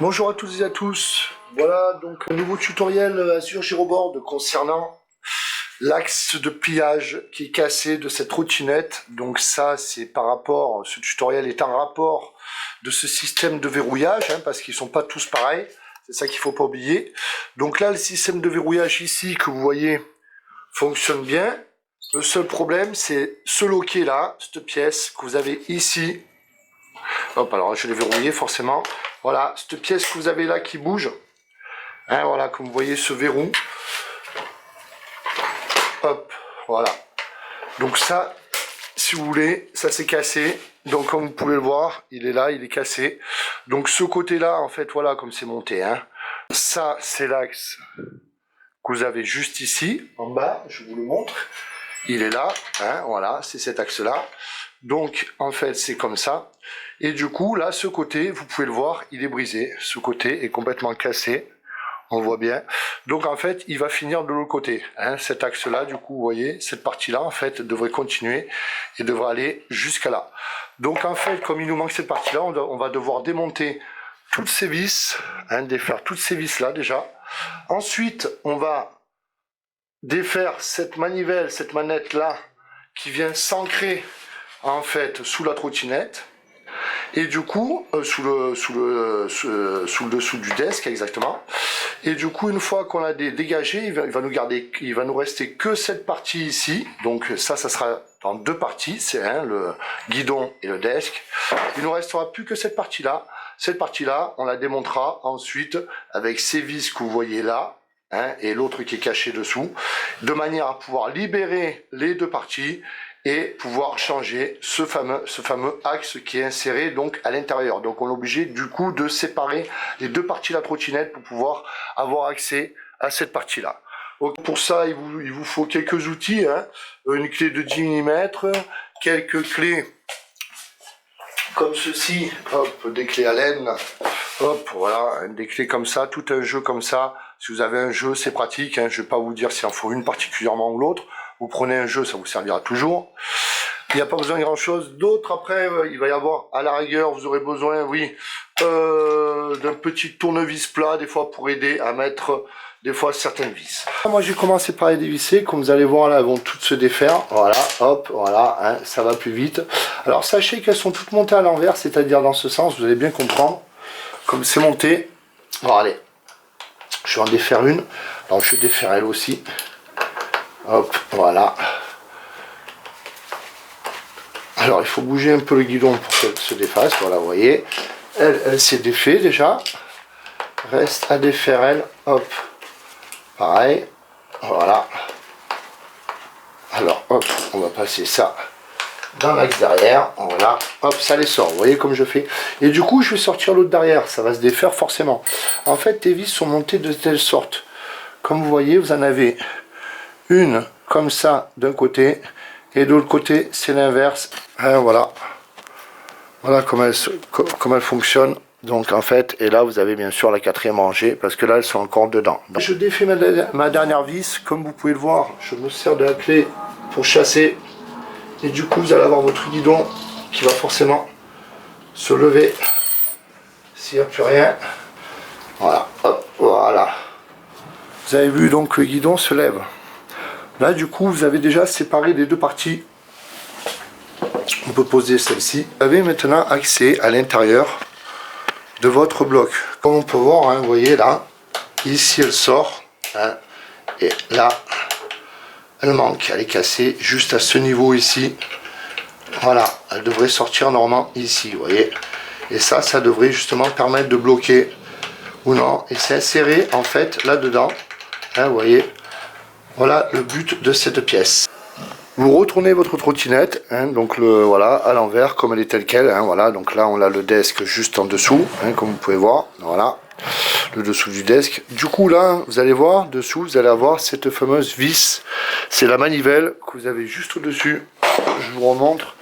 Bonjour à toutes et à tous, voilà donc un nouveau tutoriel Azure Giroboard concernant l'axe de pliage qui est cassé de cette trottinette. Donc ça c'est par rapport, ce tutoriel est en rapport de ce système de verrouillage, parce qu'ils sont pas tous pareils, c'est ça qu'il faut pas oublier. Donc là le système de verrouillage ici que vous voyez fonctionne bien. Le seul problème c'est ce loquet là, cette pièce que vous avez ici. Hop, alors je l'ai verrouillé forcément. Voilà, cette pièce que vous avez là qui bouge. Voilà, comme vous voyez ce verrou. Hop, voilà. Donc ça, si vous voulez, ça s'est cassé. Donc comme vous pouvez le voir, il est là, il est cassé. Donc ce côté-là, en fait, voilà comme c'est monté. Ça, c'est l'axe que vous avez juste ici, en bas. Je vous le montre. Il est là, voilà, c'est cet axe-là. Donc, en fait, c'est comme ça. Et du coup, là, ce côté, vous pouvez le voir, il est brisé. Ce côté est complètement cassé. On voit bien. Donc, en fait, il va finir de l'autre côté. Cet axe-là, du coup, vous voyez, cette partie-là, en fait, devrait continuer et devrait aller jusqu'à là. Donc, en fait, comme il nous manque cette partie-là, on va devoir démonter toutes ces vis, défaire toutes ces vis-là, déjà. Ensuite, on va défaire cette manivelle, cette manette-là, qui vient s'ancrer en fait sous la trottinette et du coup sous le dessous du desk exactement. Et du coup une fois qu'on l'a dégagé, il va nous rester que cette partie ici. Donc ça sera dans deux parties, c'est le guidon et le desk. Il nous restera plus que cette partie là. Cette partie là on la démontera ensuite avec ces vis que vous voyez là, et l'autre qui est caché dessous, de manière à pouvoir libérer les deux parties et pouvoir changer ce fameux axe qui est inséré donc à l'intérieur. Donc on est obligé du coup de séparer les deux parties de la trottinette pour pouvoir avoir accès à cette partie là. Donc pour ça il vous faut quelques outils, une clé de 10 mm, quelques clés comme ceci, hop, des clés Allen, hop, voilà, des clés comme ça, tout un jeu comme ça. Si vous avez un jeu, c'est pratique, je vais pas vous dire s'il en faut une particulièrement ou l'autre. Vous prenez un jeu, ça vous servira toujours. Il n'y a pas besoin de grand chose d'autre. Après, il va y avoir, à la rigueur, vous aurez besoin, oui, d'un petit tournevis plat, des fois, pour aider à mettre, des fois, certaines vis. Moi, j'ai commencé par les dévisser. Comme vous allez voir, là, elles vont toutes se défaire. Voilà, hop, voilà, ça va plus vite. Alors, sachez qu'elles sont toutes montées à l'envers, c'est-à-dire dans ce sens, vous allez bien comprendre. Comme c'est monté, bon, allez, je vais en défaire une. Alors, je vais défaire elle aussi. Hop, voilà. Alors il faut bouger un peu le guidon pour qu'elle se défasse. Voilà, vous voyez. Elle s'est défait déjà. Reste à défaire elle. Hop. Pareil. Voilà. Alors hop, on va passer ça dans l'axe derrière. Voilà. Hop, ça les sort. Vous voyez comme je fais. Et du coup, je vais sortir l'autre derrière. Ça va se défaire forcément. En fait, les vis sont montées de telle sorte. Comme vous voyez, vous en avez une comme ça d'un côté et de l'autre côté c'est l'inverse. Voilà comment elle fonctionne. Donc en fait, et là vous avez bien sûr la quatrième rangée parce que là elles sont encore dedans. Donc, je défais ma dernière vis. Comme vous pouvez le voir, je me sers de la clé pour chasser et du coup vous allez avoir votre guidon qui va forcément se lever s'il n'y a plus rien. Voilà, hop, voilà. Vous avez vu donc le guidon se lève. Là, du coup, vous avez déjà séparé les deux parties. On peut poser celle-ci. Vous avez maintenant accès à l'intérieur de votre bloc. Comme on peut voir, vous voyez là, ici elle sort, et là, elle manque, elle est cassée juste à ce niveau ici. Voilà, elle devrait sortir normalement ici, vous voyez. Et ça devrait justement permettre de bloquer ou non. Et c'est inséré en fait là-dedans, vous voyez. Voilà le but de cette pièce. Vous retournez votre trottinette, donc voilà, à l'envers comme elle est telle quelle. Voilà, donc là on a le desk juste en dessous, comme vous pouvez voir. Voilà, le dessous du desk. Du coup là, vous allez voir dessous, vous allez avoir cette fameuse vis. C'est la manivelle que vous avez juste au-dessus. Je vous remontre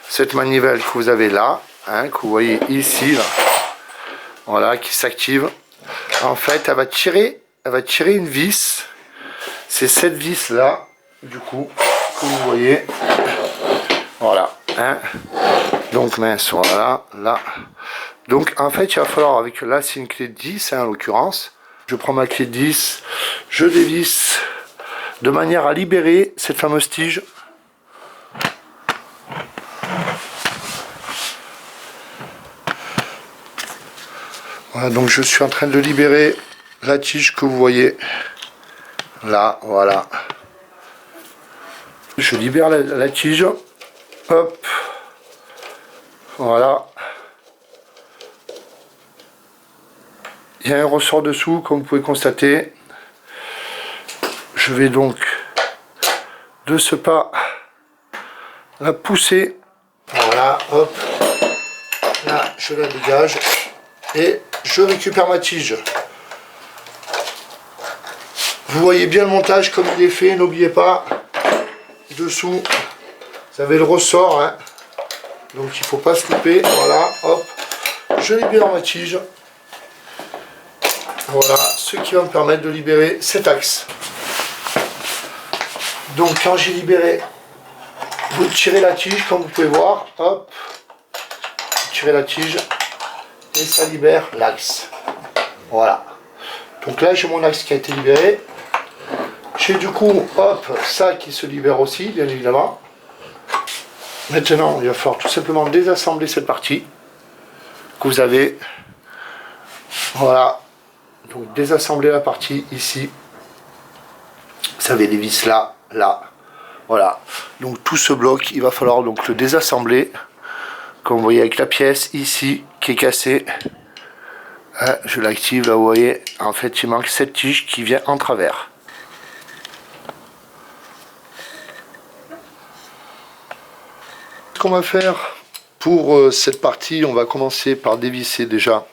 cette manivelle que vous avez là, que vous voyez ici, là. Voilà, qui s'active. En fait, elle va tirer une vis. C'est cette vis là, du coup, que vous voyez. Voilà. Donc mince, voilà, là. Donc en fait il va falloir, avec là c'est une clé de 10 hein, en l'occurrence, je prends ma clé de 10, je dévisse de manière à libérer cette fameuse tige. Voilà, donc je suis en train de libérer la tige que vous voyez là, voilà. Je libère la tige, hop, voilà. Il y a un ressort dessous, comme vous pouvez constater. Je vais donc de ce pas la pousser, voilà, hop, là je la dégage et je récupère ma tige. Vous voyez bien le montage comme il est fait, n'oubliez pas, dessous, vous avez le ressort, hein. Donc il ne faut pas se louper, voilà, hop, je libère ma tige, voilà, ce qui va me permettre de libérer cet axe. Donc quand j'ai libéré, vous tirez la tige, comme vous pouvez voir, hop, vous tirez la tige, et ça libère l'axe, voilà. Donc là j'ai mon axe qui a été libéré. J'ai du coup, hop, ça qui se libère aussi, bien évidemment. Maintenant, il va falloir tout simplement désassembler cette partie que vous avez. Voilà. Donc désassembler la partie ici. Vous avez les vis là, là. Voilà. Donc tout ce bloc, il va falloir donc le désassembler. Comme vous voyez avec la pièce ici qui est cassée. Hein, je l'active, là vous voyez. En fait, il manque cette tige qui vient en travers. Ce qu'on va faire pour cette partie, on va commencer par dévisser déjà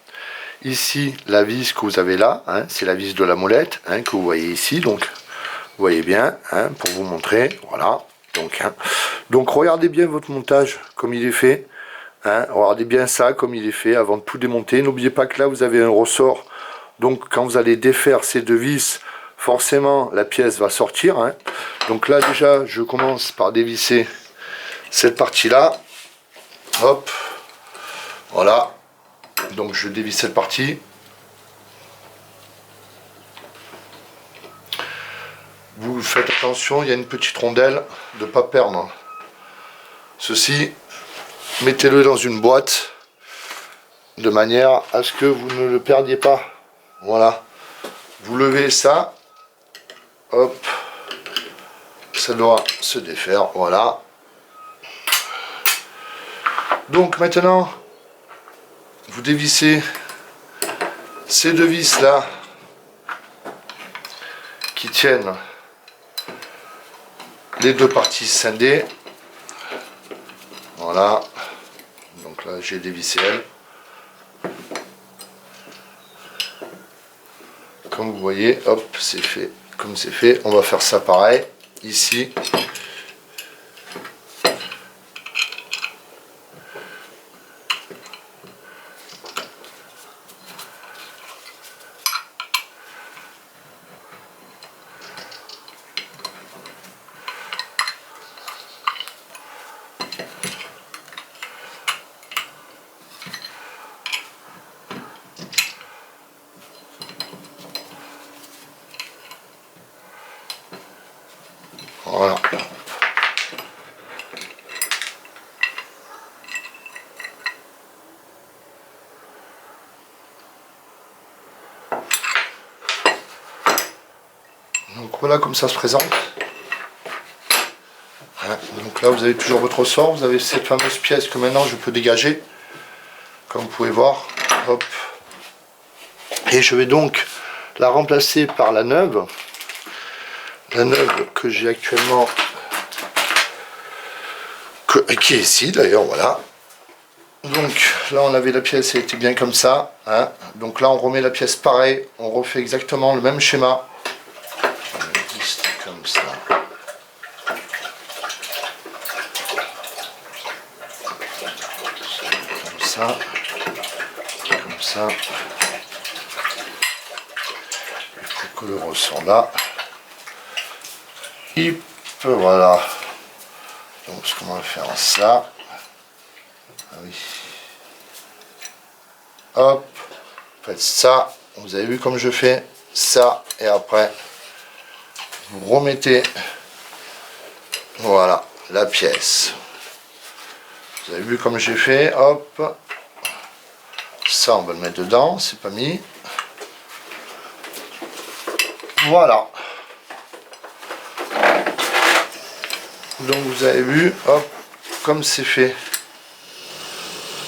ici la vis que vous avez là, hein, c'est la vis de la molette hein, que vous voyez ici, donc vous voyez bien hein, pour vous montrer, voilà, donc regardez bien votre montage comme il est fait, hein, regardez bien ça comme il est fait avant de tout démonter. N'oubliez pas que là vous avez un ressort, donc quand vous allez défaire ces deux vis, forcément la pièce va sortir, hein. Donc là déjà je commence par dévisser cette partie là, hop, voilà, donc je dévisse cette partie. Vous faites attention, il y a une petite rondelle, de ne pas perdre ceci, mettez-le dans une boîte de manière à ce que vous ne le perdiez pas, voilà, vous levez ça, hop, ça doit se défaire, voilà. Donc maintenant, vous dévissez ces deux vis là qui tiennent les deux parties scindées. Voilà. Donc là j'ai dévissé elle. Comme vous voyez, hop, c'est fait. Comme c'est fait, on va faire ça pareil ici. Voilà. Donc voilà comme ça se présente. Donc là vous avez toujours votre ressort, vous avez cette fameuse pièce que maintenant je peux dégager, comme vous pouvez voir, hop. Et je vais donc la remplacer par la neuve que j'ai actuellement, qui est ici d'ailleurs, voilà. Donc là on avait la pièce, elle était bien comme ça, hein. Donc là on remet la pièce pareil, on refait exactement le même schéma. Juste comme ça. Comme ça, il faut que le ressort là, voilà. Donc ce qu'on va faire ça, ah oui, hop, faites ça, vous avez vu comme je fais ça, et après vous remettez, voilà, la pièce. Vous avez vu comme j'ai fait, hop, ça on va le mettre dedans, c'est pas mis. Voilà. Donc vous avez vu, hop, comme c'est fait.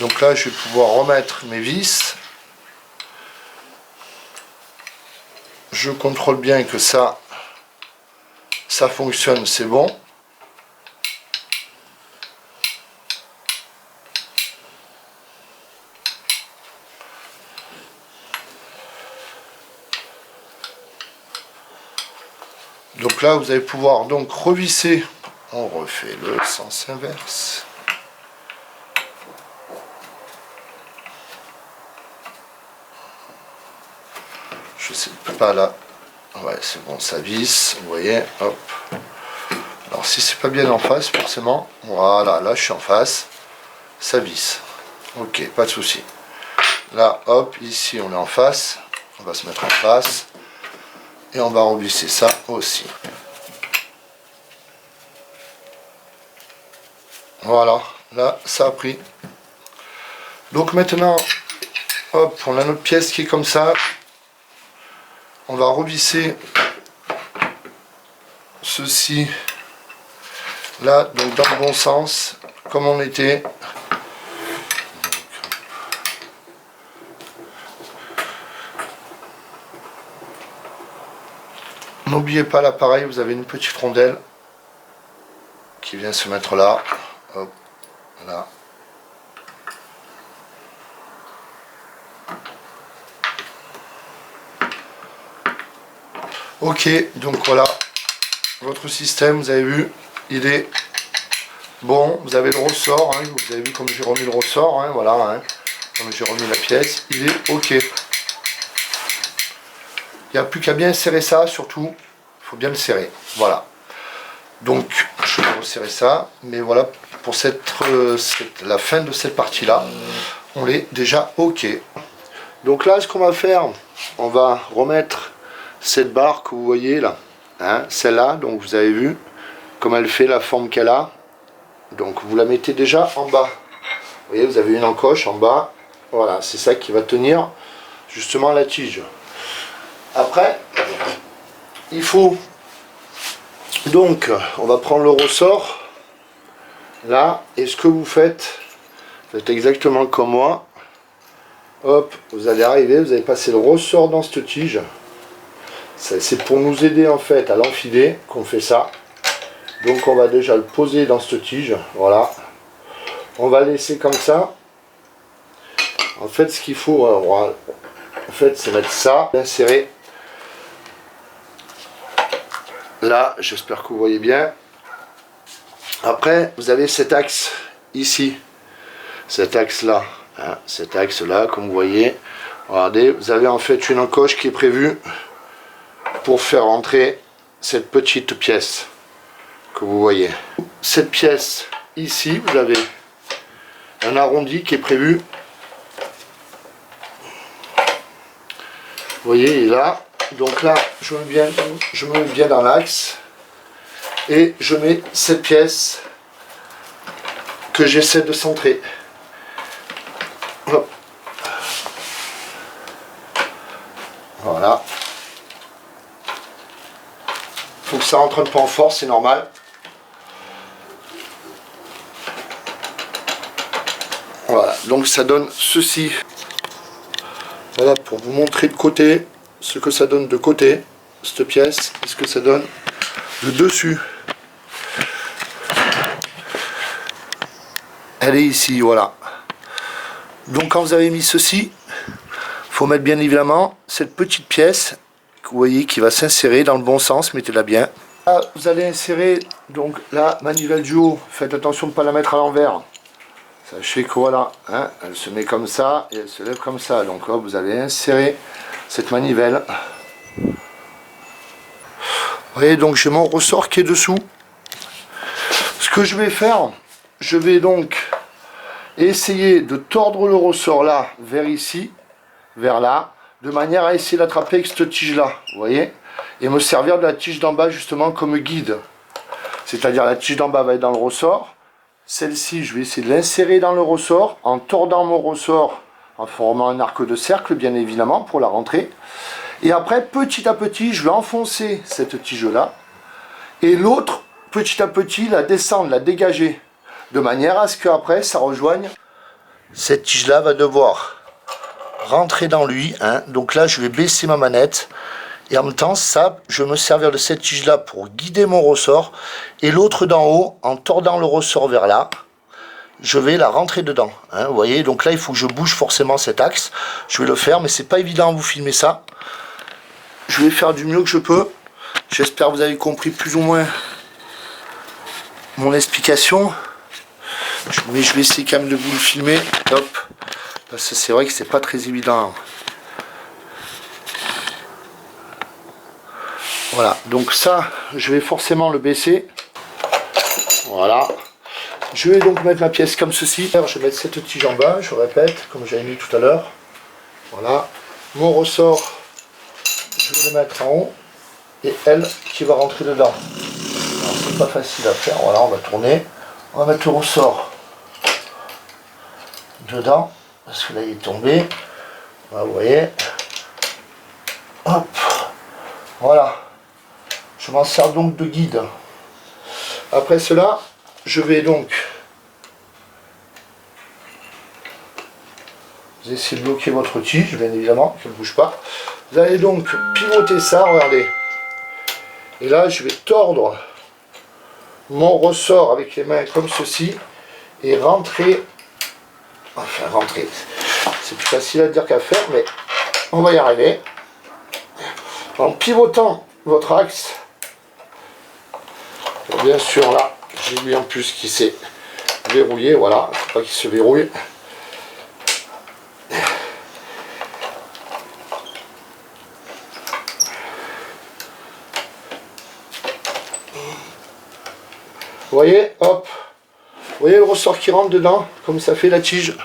Donc là, je vais pouvoir remettre mes vis. Je contrôle bien que ça fonctionne, c'est bon. Donc là, vous allez pouvoir donc revisser. On refait le sens inverse. Je sais pas là. Ouais, c'est bon, ça visse. Vous voyez, hop. Alors si c'est pas bien en face, forcément. Voilà, là je suis en face. Ça visse. Ok, pas de souci. Là, hop, ici on est en face. On va se mettre en face. Et on va revisser ça aussi. Voilà, là ça a pris. Donc maintenant, hop, on a notre pièce qui est comme ça. On va revisser ceci là, donc dans le bon sens, comme on était. N'oubliez pas l'appareil, vous avez une petite rondelle qui vient se mettre là. Hop, là. Ok, donc voilà, votre système, vous avez vu, il est bon, vous avez le ressort, hein, vous avez vu comme j'ai remis le ressort, hein, voilà, hein, comme j'ai remis la pièce, il est ok. Il n'y a plus qu'à bien serrer ça, surtout, il faut bien le serrer, voilà. Donc, je vais resserrer ça, mais voilà, pour la fin de cette partie-là, on est déjà ok. Donc là, ce qu'on va faire, on va remettre cette barre que vous voyez là, hein, celle-là, donc vous avez vu comme elle fait, la forme qu'elle a. Donc vous la mettez déjà en bas. Vous voyez, vous avez une encoche en bas. Voilà, c'est ça qui va tenir justement la tige. Après, il faut donc, on va prendre le ressort là, et ce que vous faites exactement comme moi. Hop, vous allez arriver, vous allez passer le ressort dans cette tige. C'est pour nous aider en fait à l'enfiler qu'on fait ça. Donc on va déjà le poser dans cette tige, voilà. On va laisser comme ça. En fait, ce qu'il faut, en fait, c'est mettre ça, bien serré. Là, j'espère que vous voyez bien. Après, vous avez cet axe ici, cet axe-là, hein, cet axe-là, comme vous voyez. Regardez, vous avez en fait une encoche qui est prévue pour faire entrer cette petite pièce que vous voyez. Cette pièce ici, vous avez un arrondi qui est prévu. Vous voyez, il est là. Donc là, je me mets bien dans l'axe et je mets cette pièce que j'essaie de centrer. Hop. Voilà. Faut que ça rentre un peu en force, c'est normal. Voilà, donc ça donne ceci. Voilà, pour vous montrer de côté ce que ça donne de côté, cette pièce, et ce que ça donne de dessus. Elle est ici, voilà. Donc quand vous avez mis ceci, il faut mettre bien évidemment cette petite pièce, que vous voyez, qui va s'insérer dans le bon sens, mettez-la bien. Là, vous allez insérer donc la manivelle du haut, faites attention de ne pas la mettre à l'envers. Sachez que voilà, hein, elle se met comme ça et elle se lève comme ça. Donc là, vous allez insérer cette manivelle. Vous voyez, donc j'ai mon ressort qui est dessous. Ce que je vais faire, je vais donc essayer de tordre le ressort là vers ici vers là, de manière à essayer d'attraper avec cette tige-là, vous voyez, et me servir de la tige d'en bas justement comme guide. C'est-à-dire la tige d'en bas va être dans le ressort, celle-ci je vais essayer de l'insérer dans le ressort, en tordant mon ressort, en formant un arc de cercle bien évidemment pour la rentrée. Et après, petit à petit, je vais enfoncer cette tige-là, et l'autre, petit à petit, la descendre, la dégager, de manière à ce qu'après, ça rejoigne. Cette tige-là va devoir rentrer dans lui, hein. Donc là, je vais baisser ma manette, et en même temps, ça, je vais me servir de cette tige-là pour guider mon ressort, et l'autre d'en haut, en tordant le ressort vers là, je vais la rentrer dedans, hein, vous voyez. Donc là, il faut que je bouge forcément cet axe. Je vais le faire, mais c'est pas évident à vous filmer ça. Je vais faire du mieux que je peux. J'espère que vous avez compris plus ou moins mon explication. Mais je vais essayer quand même de vous le filmer. Hop. Parce que c'est vrai que c'est pas très évident. Voilà. Donc ça, je vais forcément le baisser. Voilà. Je vais donc mettre ma pièce comme ceci. Je vais mettre cette tige en bas, je répète, comme j'avais mis tout à l'heure. Voilà. Mon ressort, je vais le mettre en haut. Et elle qui va rentrer dedans. Alors c'est pas facile à faire. Voilà, on va tourner. On va mettre le ressort dedans. Parce que là il est tombé. Voilà, vous voyez. Hop. Voilà. Je m'en sers donc de guide. Après cela, je vais donc vous essayez de bloquer votre tige, bien évidemment, qu'elle ne bouge pas. Vous allez donc pivoter ça, regardez. Et là, je vais tordre mon ressort avec les mains comme ceci et rentrer. Enfin, rentrer. C'est plus facile à dire qu'à faire, mais on va y arriver. En pivotant votre axe. Et bien sûr, là, j'ai lui en plus qui s'est verrouillé. Voilà, il ne faut pas qu'il se verrouille. Vous voyez, hop, vous voyez le ressort qui rentre dedans, comme ça fait la tige.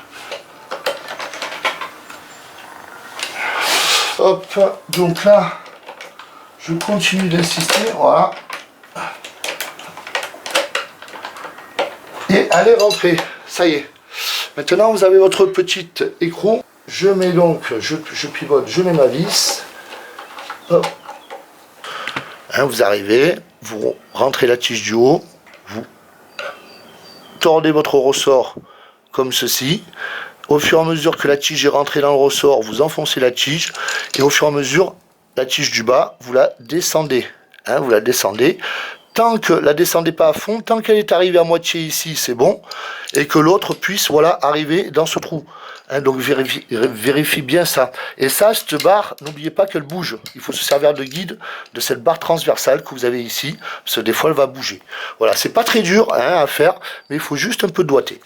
Hop, donc là, je continue d'insister, voilà. Et allez rentrer, ça y est. Maintenant, vous avez votre petite écrou. Je mets donc, je pivote, je mets ma vis. Hop. Hein, vous arrivez, vous rentrez la tige du haut. Vous tordez votre ressort comme ceci. Au fur et à mesure que la tige est rentrée dans le ressort, vous enfoncez la tige. Et au fur et à mesure, la tige du bas, vous la descendez. Hein, vous la descendez. Tant que la descendez pas à fond, tant qu'elle est arrivée à moitié ici, c'est bon. Et que l'autre puisse voilà, arriver dans ce trou. Hein, donc vérifie bien ça. Et ça, cette barre, n'oubliez pas qu'elle bouge. Il faut se servir de guide de cette barre transversale que vous avez ici, parce que des fois elle va bouger. Voilà, c'est pas très dur hein, à faire, mais il faut juste un peu doigter.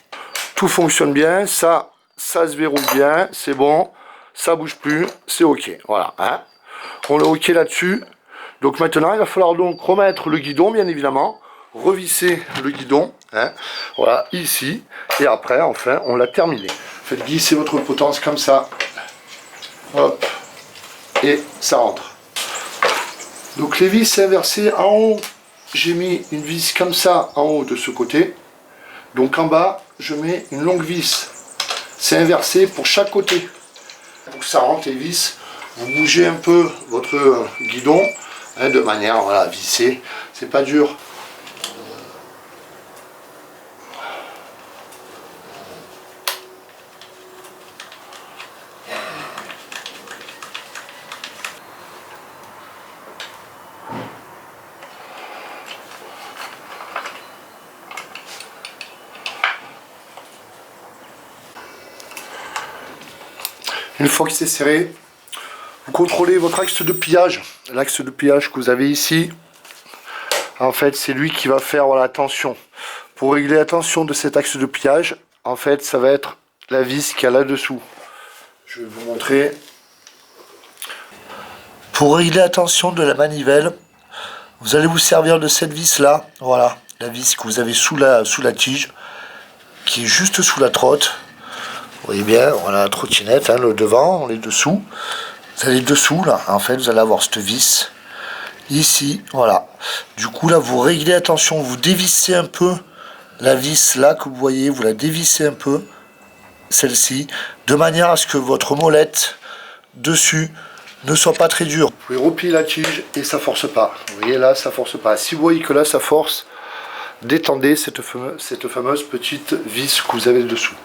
Tout fonctionne bien, ça se verrouille bien, c'est bon, ça bouge plus, c'est ok. Voilà, hein. On est ok là-dessus. Donc maintenant, il va falloir donc remettre le guidon, bien évidemment, revisser le guidon, hein, voilà, ici, et après, enfin, on l'a terminé. Faites glisser votre potence comme ça, hop, et ça rentre. Donc les vis inversées en haut, j'ai mis une vis comme ça en haut de ce côté, donc en bas, je mets une longue vis. C'est inversé pour chaque côté. Pour que ça rentre les vis, vous bougez un peu votre guidon, hein, de manière voilà, à visser, c'est pas dur. Une fois que c'est serré, vous contrôlez votre axe de pliage. L'axe de pliage que vous avez ici, en fait, c'est lui qui va faire voilà, la tension. Pour régler la tension de cet axe de pliage, en fait, ça va être la vis qu'il y a là-dessous. Je vais vous montrer. Pour régler la tension de la manivelle, vous allez vous servir de cette vis-là. Voilà, la vis que vous avez sous la tige, qui est juste sous la trotte. voyez bien, voilà la trottinette, hein, le devant, les dessous. Vous allez dessous, là, en fait, vous allez avoir cette vis. Ici, voilà. Du coup, là, vous réglez, attention, vous dévissez un peu la vis, là, que vous voyez, vous la dévissez un peu, celle-ci, de manière à ce que votre molette, dessus, ne soit pas très dure. Vous pouvez replier la tige et ça force pas. Vous voyez, là, ça force pas. Si vous voyez que là, ça force, détendez cette fameuse petite vis que vous avez dessous.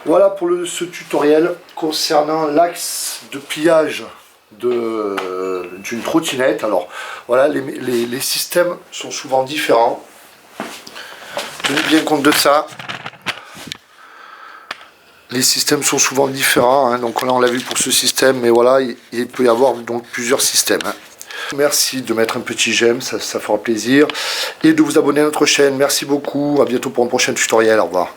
Voilà pour ce tutoriel concernant l'axe de pliage d'une trottinette. Alors voilà, les systèmes sont souvent différents. Tenez bien compte de ça. Les systèmes sont souvent différents, hein. Donc là on l'a vu pour ce système, mais voilà, il peut y avoir donc plusieurs systèmes, hein. Merci de mettre un petit j'aime, ça fera plaisir. Et de vous abonner à notre chaîne. Merci beaucoup, à bientôt pour un prochain tutoriel, au revoir.